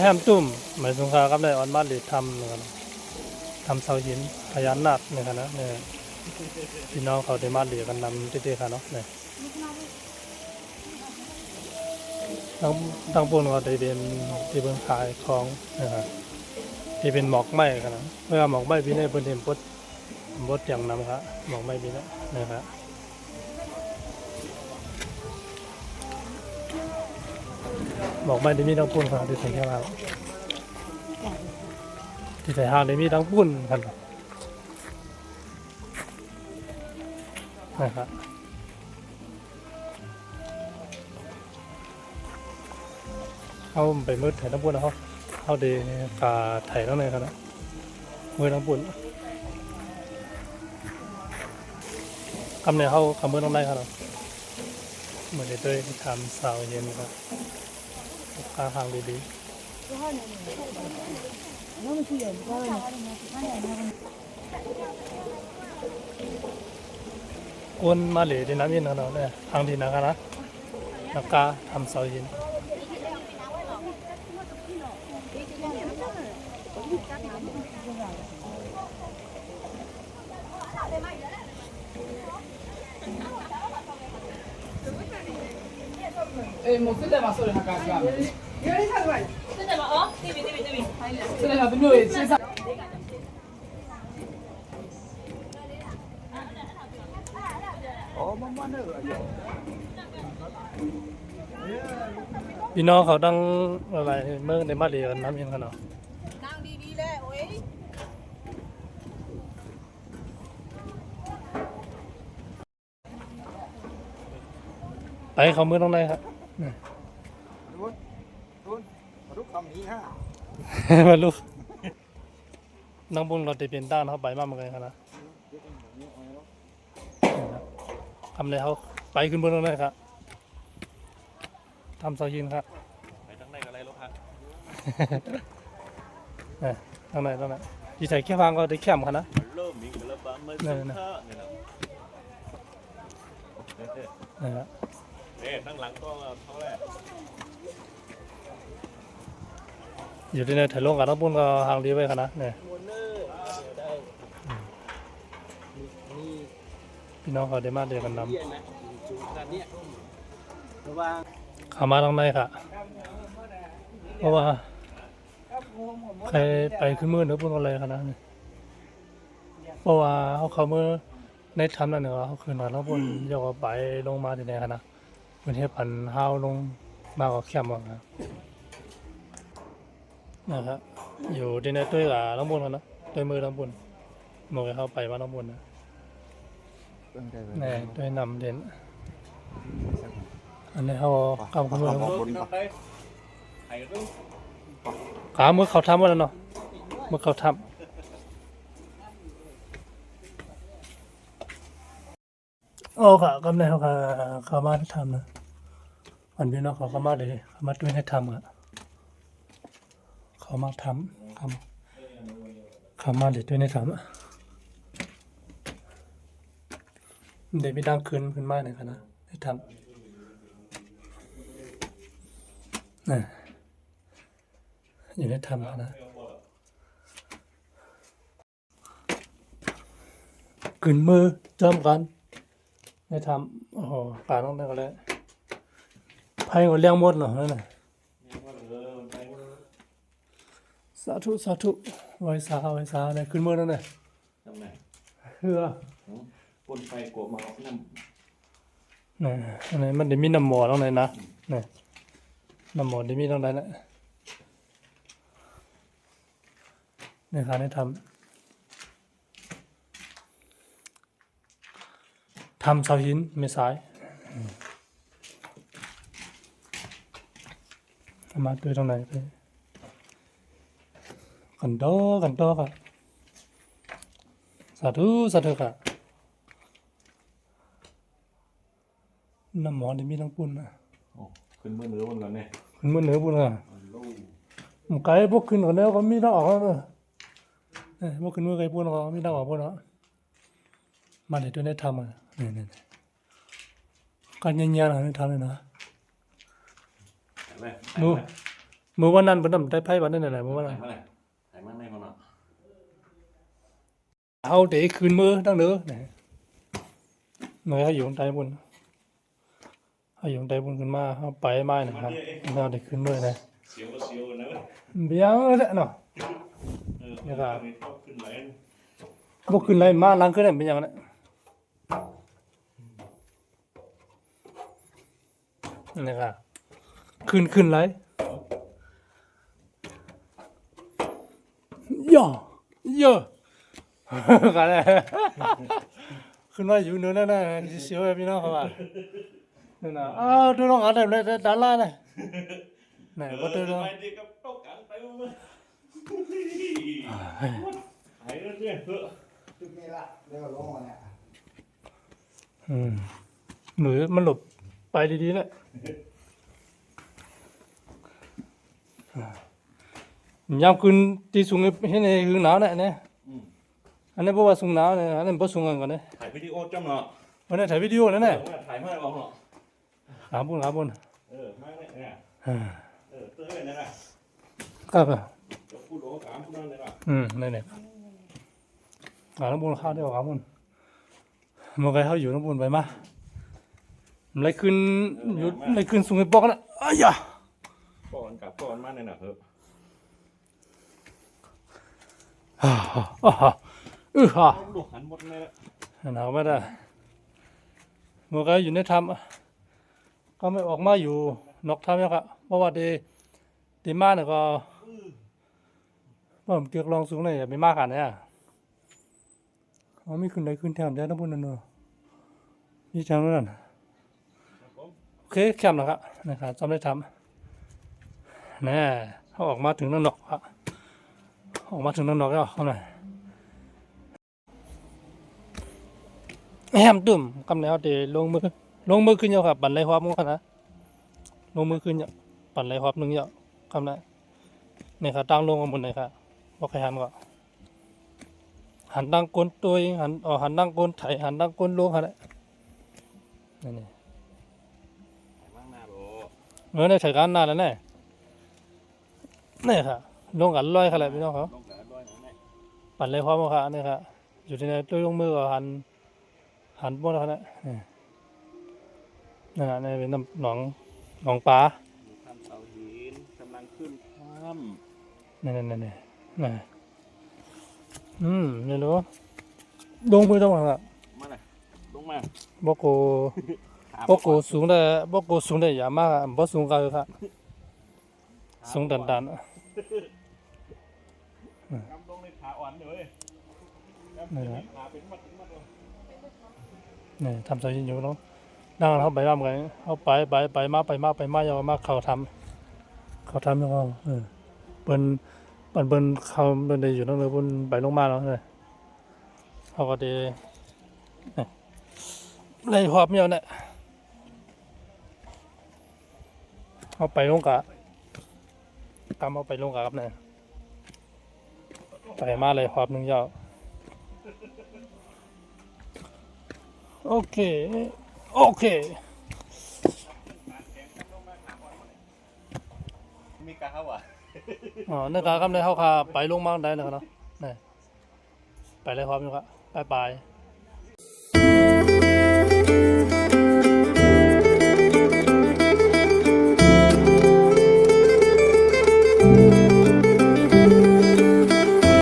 แฮมตุ่มหมายสงครามกับได้ออนบ้านหรือทำนะครับทำเสาหินพญานาคเนี่ยครับนะเนี่ยพี่น้องเขาได้มาเหลือกันนำเต้ๆค่ะเนาะเนี่ยทั้งปุ่นก็ได้เป็นที่เบิ่งขายของนะครับที่เป็นหมอกไหม้ครับนะเมื่อหมอกไหม้พี่เนี่ยเพิ่นเห็นบดอย่างนำครับหมอกไหม้พี่เนี่ยนะครับหมอกไหม้ที่มีทั้งปุ่นครับที่ใส่แค่ว่าที่ใส่ห้างได้มีทั้งปุ่นครับนะครับเอาไปมืดไถทั้งปุ่นนะเขาได้กาไถทั้งในครับนะมือทั้งปุ่นคำเนี่ยเขาคำมือต้องได้ครับเหมือนได้ด้วยทำสาวเย็นครับกาทางดีๆก้นมาเหลือที่น้ำเย็นของเราเนี่ยทางดีนะครับนะแล้วกาทำสาวเย็นもうすでまそれはかんが。真的吗？哦，对比。すでま不对，现在。พี่น้องเขาตั้งอะไรเมื่อในมาเหลือกันน้ำเย็นกันเนาะนั่งดีๆเลยโอ้ยไปเขามือต้องได้ครับทุกคำนี้ฮะ มาลูกน้องบุญเราจะเป็นด้านเขาไปมากเหมือนกันนะทำเลยเขาไปขึ้นบนตรงไหนครับทำเสายืนครับไปทางไหนกันไรลูกฮะ ทางไหนที่ใส่แค่ฟังก็ได้แคมกันนะ เริ่มมีกันแล้วบ้างไม่สุดท่าเนี่ยนะเนี่ยตั้งหลังก็เท่าแรกอยู่ที่ในถ่ายลงกับน้องบุญก็ห่างดีไว้ครับนะเนี่ยพี่น้องเขาได้มาเดียวกันนำขามาทางในค่ะเพราะว่าใครไปขึ้นมือเนื้อปุ่นอะไรครับนะเพราะว่าเขามือในทำนั่นเนี่ยเขาขึ้นมาแล้วปุ่นยกไปลงมาที่ไหนครับนะเป็นเทพันห้าวลงมากกว่าแคมป์นะครับอยู่ที่ในตัวกับน้องบุญกันนะตัวมือน้องบุญมองไปเข้าไปว่าน้องบุญนะนี่ตัวนำเด่นอันนี้เขากำขึ้นมือขาเมื่อเขาทำว่าแล้วเนาะเมื่อเขาทำโอ้ค่ะกำเนิดเขามาที่ทำนะอันนี้เนาะเขามาเลยเขามาด้วยให้ทำอ่ะเขามาทำเขามาเลยด้วยให้ทำอ่ะเดี๋ยวไปดังขึ้นมากเลยครับนะให้ทำน่ะอยู่ในทำนะขึ้นมือจอมกันในทำโอ้โหป่าต้องได้ก็แล้วไพ่ก็เลี้ยงหมดเหรอนั่นน่ะสาธุไว้สาเนี่ยขึ้นมือนั่นน่ะทำไมเฮือปนไฟกลัวมาเอาน้ำนี่อันนี้มันได้มีน้ำหมอตรงไหนนะนี่น้ำหมอได้มีตรงไหนนะนี่ค่ะได้ทำเสาหินไม่สายมาด้วยตรงไหนไปกันโตค่ะสาธุค่ะน้ำหมอนี่มีทั้งปุ่นนะขึ้นมือเนื้อวันกันเนี่ยขึ้นมือเหนือปุ่นอ่ะมันไกลพวกขึ้นกันแล้วก็มีทั้งออกแล้วพวกขึ้นมือไกลปุ่นก็มีทั้งออกปุ่นเนาะมาเดี๋ยวได้ทำอ่ะนี่การเงียบๆนะได้ทำเลยนะดู เมื่อวันนั้นเพิ่นนำได้ไพ่วันนั้นน่ะแหละเมื่อวันนั้น ไหนมันในมันอ่ะ เอาđểคืนมือตั้งเด้อนี่เมื่อให้อยู่ใต้บนให้อยู่ใต้บนขึ้นมาเฮาไปไม้นะครับเราได้คืนมือนะ เสียวก็เสียวนะเว้ย เบี้ยแหละเนาะ นี่ครับเข้าขึ้นไหล บ่ขึ้นไรมาหลังขึ้นได้เป็นหยังนะนี่ครับขึ้นไรย่อย่อ กันเลยขึ้นมาอยู่เนื้อนั่นๆเสียวๆพี่น้องเขาว่านั่นน่ะอ้าวตัวน้องอะไรเลยด้านล่างน่ะไหนบ่ตัวน้อง ไปดีกับโต๊ะกลางไปมั้ยหายแล้วเนี่ยเถอะ จุดนี้ละเดี๋ยวลงมาเนี่ย หนูมันหลบไปดีๆแหละยามคืนที่สูงให้ในคือหนาวน่ะเนี่ยอันนี้เพราะว่าสูงหนาวเนี่ยอันนี้บ่สูงกันก่อนเนี่ย ถ่ายวิดีโอจ้ำเนาะ วันนี้ถ่ายวิดีโอแล้วเนี่ย ถ่ายมาเอาเนาะ หาบุญ มาเนี่ยเตยเนี่ยนะครับ จะพูดโอ้ถามพูดนั่นเลยนะ นี่หาน้ำบุญข้าวเดียวหาบุญเมื่อไงเขาอยู่น้ำบุญไปมาอะไรขึ้นสูงไอ้ปอกน่ะอ้ยะ ก่อนกับก่อนมาเนี่ยนะเถอะ ดูหันหมดเลย หนาวไม่ได้เมื่อไงอยู่ในถ้ำก็ไม่ออกมาอยู่นอกถ้ำแล้วครับเพราะว่าดีมากเนี่ยก็ผมเกี่ยวลองสูงเลยอย่าไปมากขนาดนี้ไม่ขึ้นไหนขึ้นแถวเดียวน้ำบุญนั่นเนอะนี่จังนั่นโอเคแคมป์นะครับนะครับจำได้ทำแน่เขาออกมาถึงนั่นนอกครับออกมาถึงนั่นนอกแล้วเข้าหน่อยแฮมตุ่มกำเนิดเดลงมือขึ้นเยอะครับปั่นไรความมั้งครับนะลงมือขึ้นเยอะปั่นไรความหนึ่งเยอะกำเนิดนี่ครับตั้งลงกันบนไหนครับบอกใครหันก็หันตั้งก้นตัวหันตั้งก้นไถหันตั้งก้นลงครับนี่ ว่างหน้าโบ ในไถการนานแล้วนี่ค่ะลงกันลอยขนาดพี่น้องเขา ลงแต่ด้วยนะ ปั่นไรความมั้งครับนี่ครับอยู่ที่ไหนตัวลงมือก็หันบนเขาเนี่ยนั่นแหละนี่เป็นน้ำหนองปลา ทำเสาหินกำลังขึ้นถ้ำ นี่ไม่รู้ลงมือต้องมาครับ มาเลยลงมา บอกโกสูงได้อย่ามากอ่ะบ่สูงกันครับสูงดัน กำลงในขาอ่อนเลยขาเป็นมัดเลย นี่ทำสายยินอยู่เนาะนั่งเขาไปบ้านกันเขาไปมาอย่ามาเขาทำแล้วก็เปิ้นเขาเปิ้นได้อยู่นั่นเลยเปิ้นไปลงมาแล้วเลยเขาก็ได้ไล่หอบเมียวเนี่ยเขาไปลงกะตามเอาไปลงกะครับเนี่ยไปมาเลยหอบหนึ่งยาวโอเคมีกาเขาอ่ะ อ๋อในการครับในเขาคาไปลงมาได้นะครับเนาะนี่ไปเลยหอบอยู่ครับไป